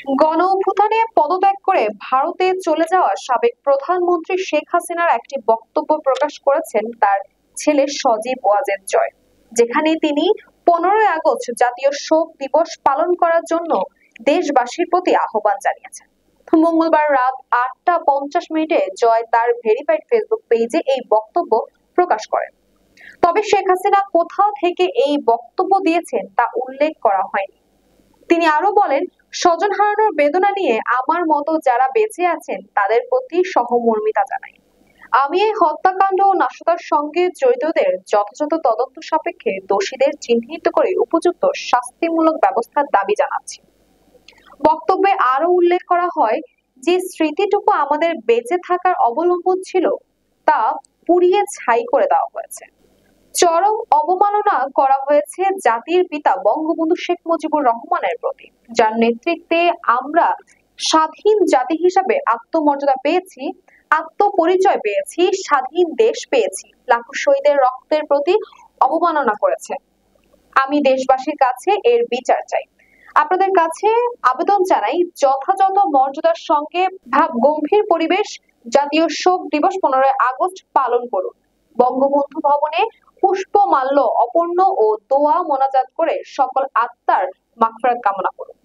গণ অভ্যুত্থানে পদত্যাগ করে ভারতে চলে যাওয়া সাবেক প্রধানমন্ত্রী শেখ হাসিনার একটি বক্তব্য প্রকাশ করেছেন তার ছেলে সজীব ওয়াজেদ জয়, যেখানে তিনি 15ই আগস্ট জাতীয় শোক দিবস পালন করার জন্য দেশবাসীর প্রতি আহ্বান জানিয়েছেন। মঙ্গলবার রাত 8টা 50 মিনিটে জয় তার ভেরিফাইড ফেসবুক পেজে এই বক্তব্য প্রকাশ করেন। তবে শেখ হাসিনা কোথাও থেকে এই বক্তব্য দিয়েছেন তা উল্লেখ করা হয়নি। তিনি আরো বলেন, স্বজন হারানোর বেদনা নিয়ে আমার মতো যারা বেঁচে আছেন তাদের প্রতি সহমর্মিতা জানাই। আমি এই হত্যাকাণ্ড ও নাশকতার সঙ্গে জড়িতদের যথাযথ তদন্ত সাপেক্ষে দোষীদের চিহ্নিত করে উপযুক্ত শাস্তিমূলক ব্যবস্থার দাবি জানাচ্ছি। বক্তব্যে আরো উল্লেখ করা হয় যে স্মৃতিটুকু আমাদের বেঁচে থাকার অবলম্বন ছিল তা পুড়িয়ে ছাই করে দেওয়া হয়েছে। চরম অবমাননা করা হয়েছে জাতির পিতা বঙ্গবন্ধু শেখ মুজিবুর রহমানের প্রতি, যার নেতৃত্বে আমরা স্বাধীন জাতি হিসাবে আত্মমর্যাদা পেয়েছি, আত্মপরিচয় পেয়েছি, স্বাধীন দেশ পেয়েছি। লাখো শহীদের রক্তের প্রতি অবমাননা করেছে। আমি দেশবাসীর কাছে এর বিচার চাই। আপনাদের কাছে আবেদন জানাই, যথাযথ মর্যাদার সঙ্গে ভাব গম্ভীর পরিবেশ জাতীয় শোক দিবস 15ই আগস্ট পালন করুন। বঙ্গবন্ধু ভবনে পুষ্পমাল্য অর্পণ ও দোয়া মোনাজাত করে সকল আত্মার মাগফিরাত কামনা করুন।